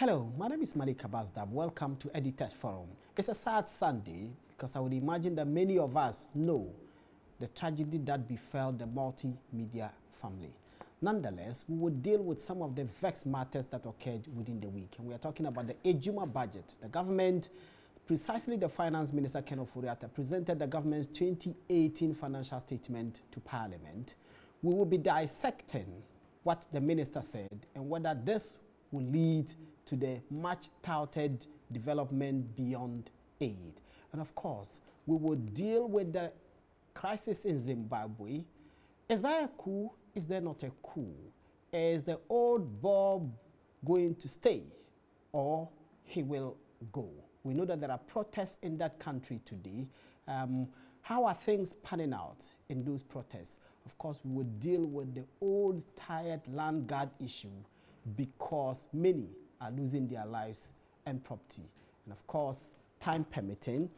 Hello, my name is Malik Abazdab. Welcome to Editors Forum. It's a sad Sunday because I would imagine that many of us know the tragedy that befell the multimedia family. Nonetheless, we will deal with some of the vexed matters that occurred within the week. And we are talking about the Ejuma budget. The government, precisely the Finance Minister Ken Ofori-Atta, presented the government's 2018 financial statement to Parliament. We will be dissecting what the minister said and whether this will lead to the much touted development beyond aid. And of course, we will deal with the crisis in Zimbabwe. Is there a coup? Is there not a coup? Is the old Bob going to stay or he will go? We know that there are protests in that country today. How are things panning out in those protests? Of course, we will deal with the old tired land guard issue because many are losing their lives and property. And of course, time permitting,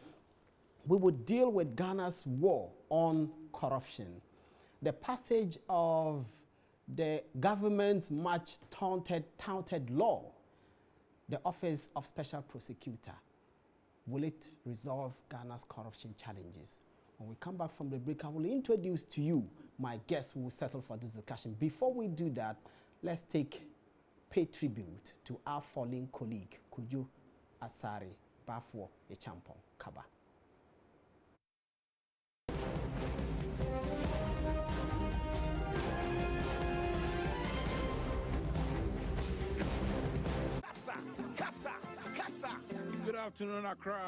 we will deal with Ghana's war on corruption. The passage of the government's much touted law, the Office of Special Prosecutor. Will it resolve Ghana's corruption challenges? When we come back from the break, I will introduce to you my guests who will settle for this discussion. Before we do that, let's pay tribute to our fallen colleague, Kojo Asare Bafo Echampong KABA. Good afternoon, Accra.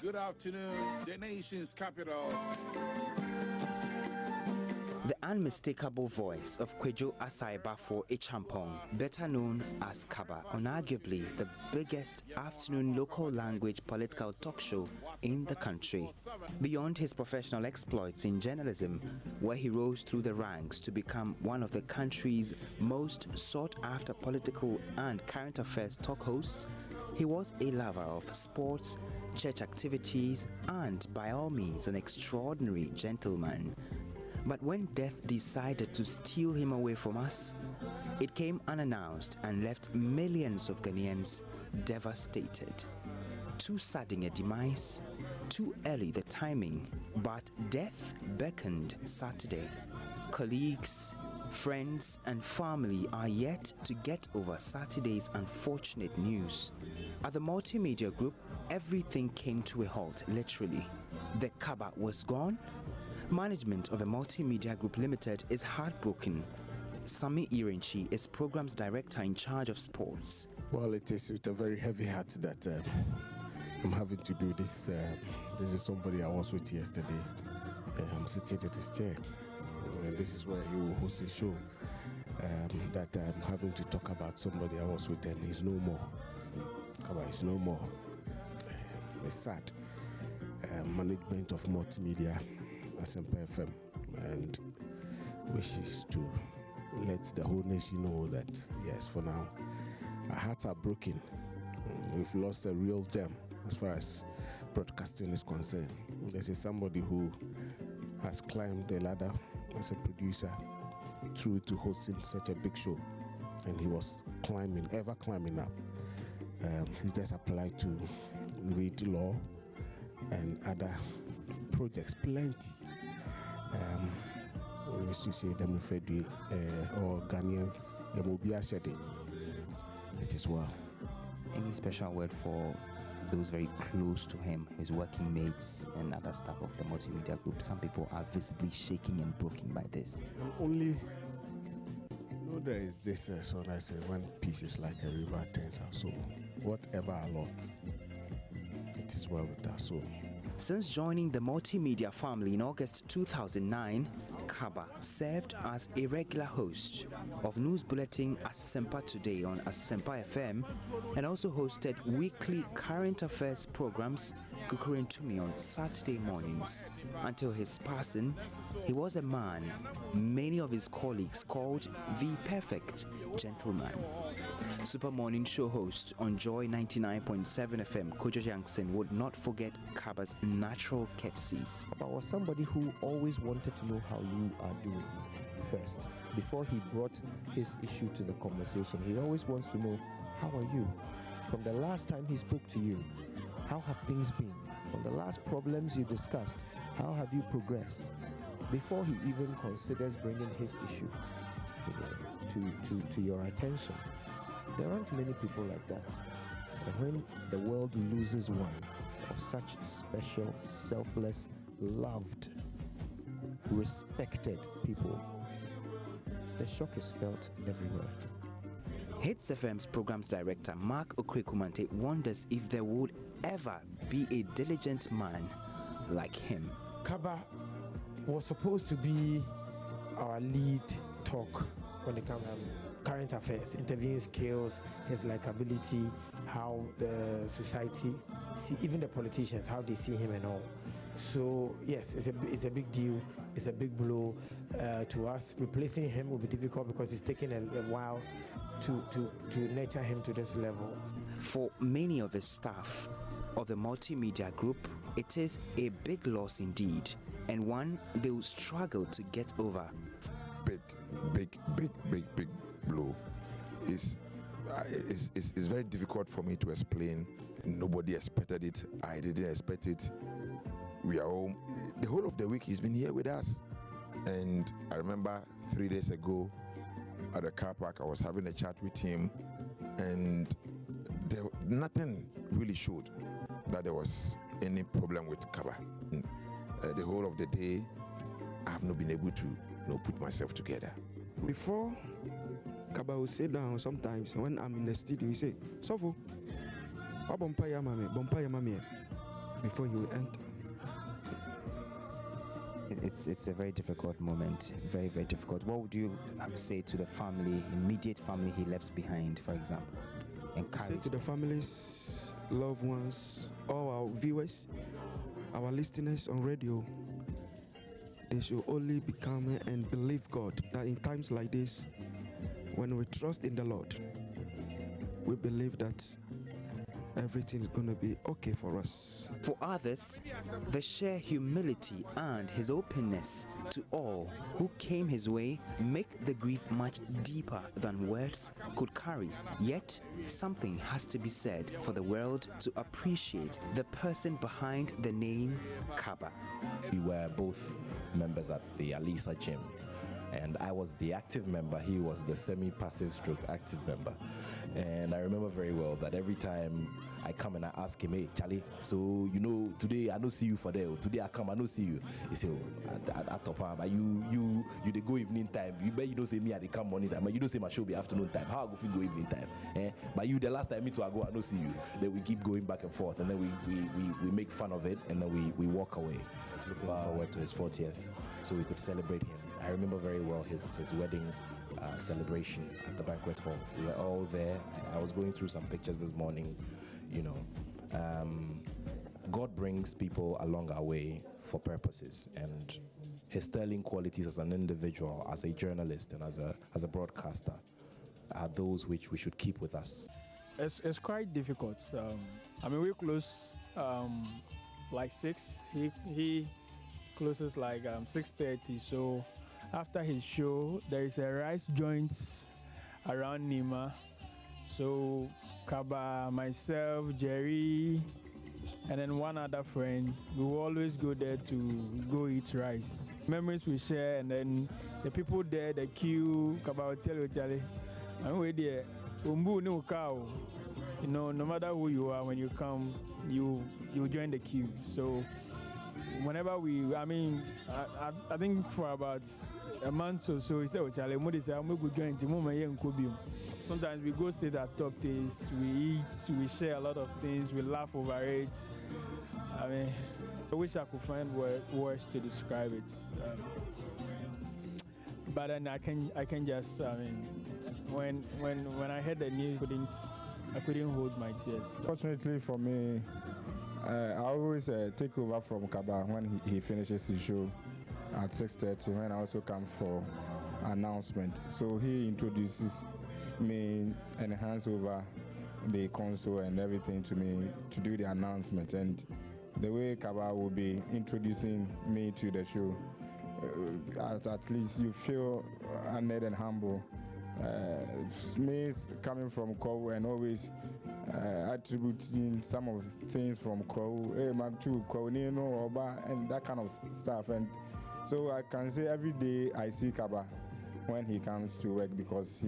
Good afternoon, the nation's capital. The unmistakable voice of Kojo Asare Bafo Echampong, better known as KABA, unarguably the biggest afternoon local language political talk show in the country. Beyond his professional exploits in journalism, where he rose through the ranks to become one of the country's most sought-after political and current affairs talk hosts, he was a lover of sports, church activities, and by all means an extraordinary gentleman. But when death decided to steal him away from us, it came unannounced and left millions of Ghanaians devastated. Too sudden a demise, too early the timing, but death beckoned Saturday. Colleagues, friends, and family are yet to get over Saturday's unfortunate news. At the Multimedia Group, everything came to a halt, literally. The KABA was gone. Management of the Multimedia Group Limited is heartbroken. Sami Irenchi is Programs Director in charge of sports. Well, it is with a very heavy heart that I'm having to do this. This is somebody I was with yesterday. I'm sitting at his chair. This is where he will host a show that I'm having to talk about somebody I was with, and he's no more. KABA is no more. It's sad. Management of Multimedia Asempa FM and wishes to let the whole nation know that yes, for now our hearts are broken. We've lost a real gem as far as broadcasting is concerned. This is somebody who has climbed the ladder as a producer through to hosting such a big show, and he was ever climbing up. He just applied to read law and other projects, plenty. We used to say them referred to or Ghanaians, it is well. Any special word for those very close to him, his working mates and other staff of the Multimedia Group? Some people are visibly shaking and broken by this. There is this song I said, one piece is like a river turns our soul. Whatever our lots, it is well with our soul. Since joining the Multimedia family in August 2009, KABA served as a regular host of news bulletin Asempa Today on Asempa FM and also hosted weekly current affairs programs Kukurin to Me on Saturday mornings. Until his passing, he was a man many of his colleagues called the perfect gentleman. Super Morning Show host on Joy 99.7 FM, Kojo Jackson, would not forget KABA's natural courtesies. I was somebody who always wanted to know how you are doing. first. Before he brought his issue to the conversation, he always wants to know, how are you? From the last time he spoke to you, how have things been? From the last problems you discussed, how have you progressed? Before he even considers bringing his issue to your attention. There aren't many people like that. And when the world loses one of such special, selfless, loved, respected people, the shock is felt everywhere. Hits FM's programs director Mark Okwekumante wonders if there would ever be a diligent man like him. KABA was supposed to be our lead talk when it comes to current affairs, interviewing skills, his likability, how the society see, even the politicians, how they see him and all. So yes, it's a big deal. It's a big blow to us. Replacing him will be difficult because it's taken a while to nurture him to this level. For many of the staff of the Multimedia Group, it is a big loss indeed, and one they will struggle to get over. Big blow. It's very difficult for me to explain. Nobody expected it. I didn't expect it. We are home. The whole of the week he's been here with us. And I remember 3 days ago at the car park, I was having a chat with him, and nothing really showed that there was any problem with KABA. The whole of the day, I have not been able to put myself together. Before, KABA will sit down sometimes when I'm in the studio, he say, Sofo, bompaya mami, before he will enter. It's a very difficult moment, very, very difficult. What would you say to the family, immediate family he left behind, for example? Say to the families, loved ones, all our viewers, our listeners on radio, they should only become and believe God, that in times like this, when we trust in the Lord, we believe that everything is going to be okay for us. For others, the sheer humility and his openness to all who came his way make the grief much deeper than words could carry. Yet, something has to be said for the world to appreciate the person behind the name KABA. We were both members at the Alisa gym, and I was the active member, he was the semi-passive stroke active member. And I remember very well that every time I come and I ask him, hey Charlie, so today I don't see you for there, today I come I don't see you. He say, at top, but you they go evening time. You bet you don't say me I they come morning time, but you don't say my show be afternoon time. How I go feel go evening time? But you the last time me to I go I don't see you. Then we keep going back and forth, and then we make fun of it, and then we walk away. Looking forward to his 40th, so we could celebrate him. I remember very well his wedding celebration at the banquet hall. We were all there. I was going through some pictures this morning. God brings people along our way for purposes, and his sterling qualities as an individual, as a journalist, and as a broadcaster are those which we should keep with us. It's quite difficult. We close like 6. He closes like 6:30. So after his show, there is a rice joint around Nima. So KABA, myself, Jerry, and then one other friend, we will always go there to go eat rice. Memories we share, and then the people there, the queue, KABA will tell you, Charlie, I'm with there. Umbu no cow. No matter who you are, when you come, you join the queue. So whenever I think for about a month or so, he said, "Oh, Charlie, what is it? I'm going to join the moment." Sometimes we go sit at top taste, we eat, we share a lot of things, we laugh over it. I wish I could find words to describe it. But then I can just, when I heard the news, I couldn't hold my tears. Fortunately for me, I always take over from KABA when he finishes his show at 6:30, when I also come for announcement. So he introduces me and hands over the console and everything to me to do the announcement. And the way KABA will be introducing me to the show, at least you feel honored and humble. Me coming from Kwawu and always attributing some of things from Kwawu, and that kind of stuff. And so I can say every day I see KABA when he comes to work because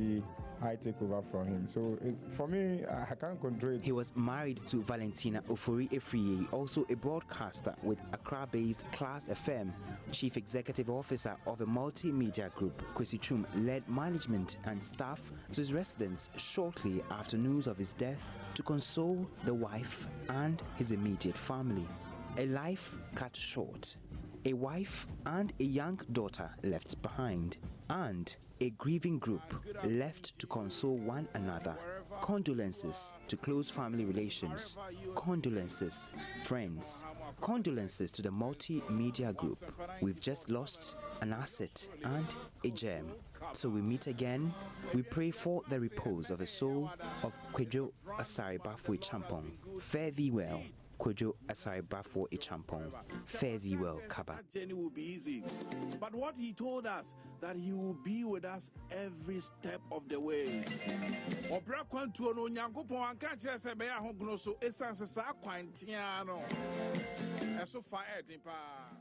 I take over from him. So it's, for me, I can't control it. He was married to Valentina Ofori Efriye, also a broadcaster with Accra-based Class FM. Chief Executive Officer of a Multimedia Group, Kwesi Chum led management and staff to his residence shortly after news of his death to console the wife and his immediate family. A life cut short, a wife and a young daughter left behind, and a grieving group left to console one another. Condolences to close family relations. Condolences, friends. Condolences to the Multimedia Group. We've just lost an asset and a gem. Till we meet again, we pray for the repose of the soul of Kwadwo Asare-Bafo Champong. Fare thee well, Kwadwo Asare-Bafo Champong. Fare thee well, KABA. That journey will be easy. But what he told us, that he will be with us every step of the way.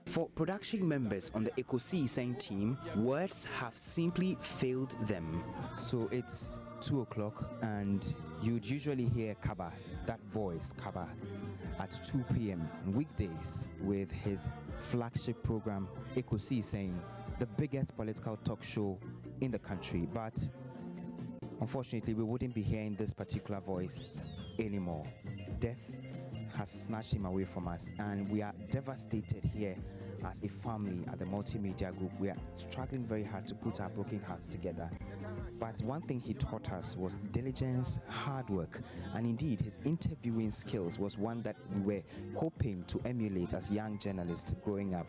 For production members on the Ekosi Iseng team, words have simply failed them. So it's 2 o'clock and you'd usually hear KABA, that voice, KABA, at 2 p.m. on weekdays with his flagship program, Ekosi Iseng, the biggest political talk show in the country. But unfortunately, we wouldn't be hearing this particular voice anymore. Death has snatched him away from us, and we are devastated here as a family at the Multimedia Group. We are struggling very hard to put our broken hearts together. But one thing he taught us was diligence, hard work, and indeed his interviewing skills was one that we were hoping to emulate as young journalists growing up.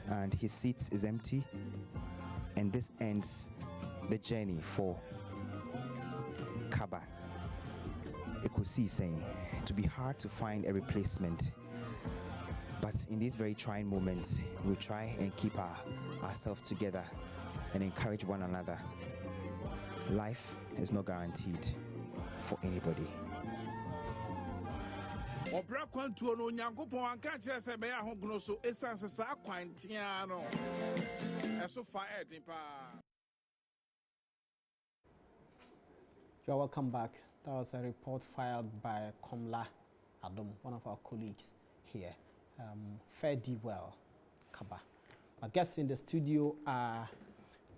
And his seat is empty, and this ends the journey for KABA. Ekosi Iseng, to be hard to find a replacement. But in these very trying moments, we try and keep ourselves together and encourage one another. Life is not guaranteed for anybody. You're welcome back. That was a report filed by Komla Adam, one of our colleagues here. Fare thee well, KABA. Our guests in the studio are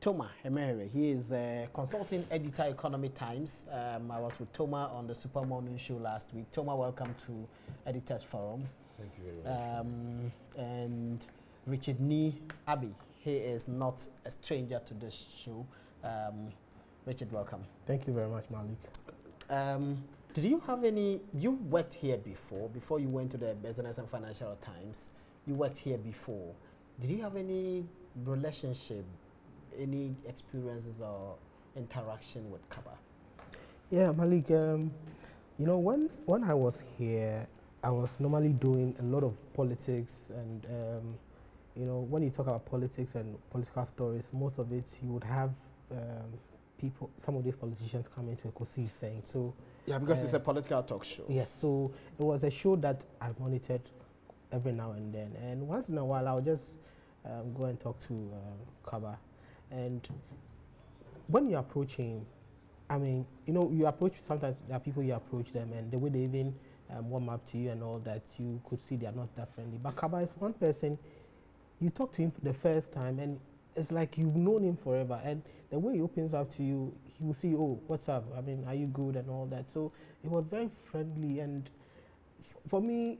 Toma Emere. He is a consulting editor, Economic Times. I was with Toma on the Super Morning Show last week. Toma, welcome to Editors Forum. Thank you very much. And Richard Nee Abbey. He is not a stranger to this show. Richard, welcome. Thank you very much, Malik. Did you have any, you worked here before you went to the Business and Financial Times, you worked here before. Did you have any relationship, any experiences or interaction with KABA? Yeah, Malik, you know, when I was here, I was normally doing a lot of politics and, you know, when you talk about politics and political stories, most of it you would have people, some of these politicians come into Ekosi Iseng. So yeah, because it's a political talk show. Yes, so it was a show that I monitored every now and then. And once in a while, I'll just go and talk to KABA. And when you approach him, I mean, you know, you approach, sometimes there are people you approach them and the way they even warm up to you and all that, you could see they are not that friendly. But KABA is one person, you talk to him for the first time and it's like you've known him forever. And the way he opens up to you, he will say, oh, what's up? I mean, are you good and all that? So it was very friendly. And for me,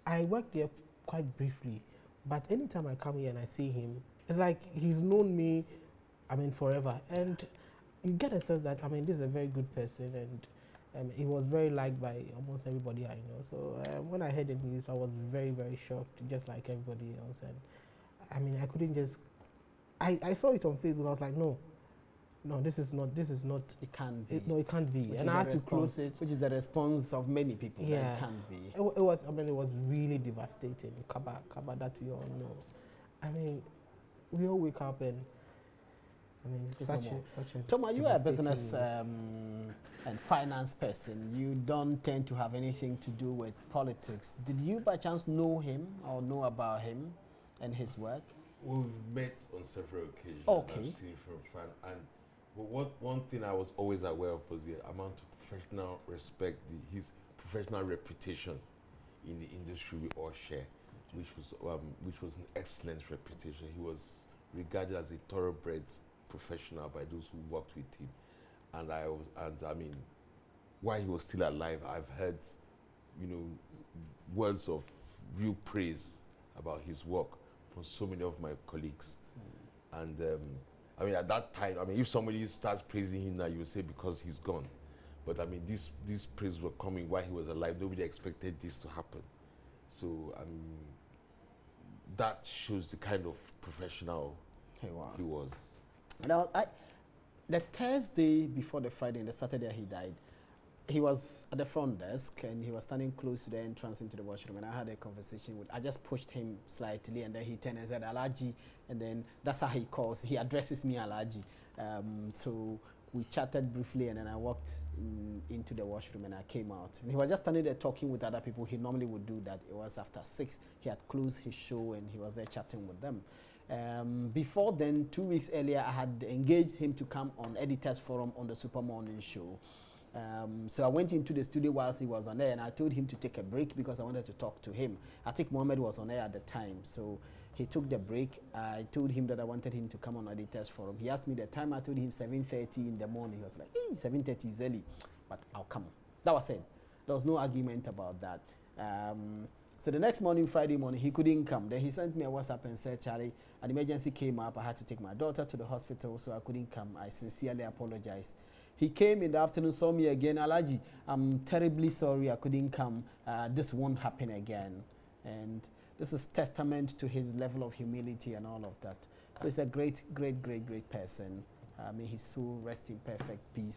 I worked there quite briefly. But anytime I come here and I see him, it's like he's known me, I mean, forever. And you get a sense that, I mean, this is a very good person. And he was very liked by almost everybody I know. So when I heard the news, I was very, very shocked, just like everybody else. And I mean, I couldn't just, I saw it on Facebook. I was like, no, this is not. It can't be. No, it can't be. Which and I had to close it. Which is the response of many people. Yeah, that it can't be. It was. I mean, it was really devastating. KABA that we all know. I mean, we all wake up and I mean, It's such normal. a Toma, you are a devastating business and finance person. You don't tend to have anything to do with politics. Did you by chance know him or know about him and his work? We've met on several occasions. Okay. I've seen him from fan, and one thing I was always aware of was the amount of professional respect, his professional reputation in the industry we all share, which was an excellent reputation. He was regarded as a thoroughbred professional by those who worked with him, and I mean, while he was still alive, I've heard, words of real praise about his work from so many of my colleagues, and I mean, at that time, I mean, if somebody starts praising him now, you would say because he's gone, but I mean, these praises were coming while he was alive. Nobody expected this to happen, so that shows the kind of professional he was. Now, the Thursday before the Friday and the Saturday he died, he was at the front desk and he was standing close to the entrance into the washroom, and I had a conversation I just pushed him slightly, and then he turned and said, Alaji, and then that's how he calls. He addresses me Alaji. So we chatted briefly, and then I walked into the washroom and I came out. And he was just standing there talking with other people. He normally would do that. It was after 6. He had closed his show and he was there chatting with them. Before then, 2 weeks earlier, I had engaged him to come on Editors Forum on the Super Morning Show. So I went into the studio whilst he was on air, and I told him to take a break because I wanted to talk to him. I think Mohammed was on air at the time, so he took the break. I told him that I wanted him to come on Editors Forum. He asked me the time. I told him 7:30 in the morning. He was like, hey, 7:30 is early, but I'll come. That was it. There was no argument about that. So the next morning, Friday morning, he couldn't come. Then he sent me a WhatsApp and said, Charlie, an emergency came up. I had to take my daughter to the hospital, so I couldn't come. I sincerely apologize. He came in the afternoon, saw me again. Alaji, I'm terribly sorry I couldn't come. This won't happen again. And this is testament to his level of humility and all of that. So he's a great, great, great, great person. May his soul rest in perfect peace.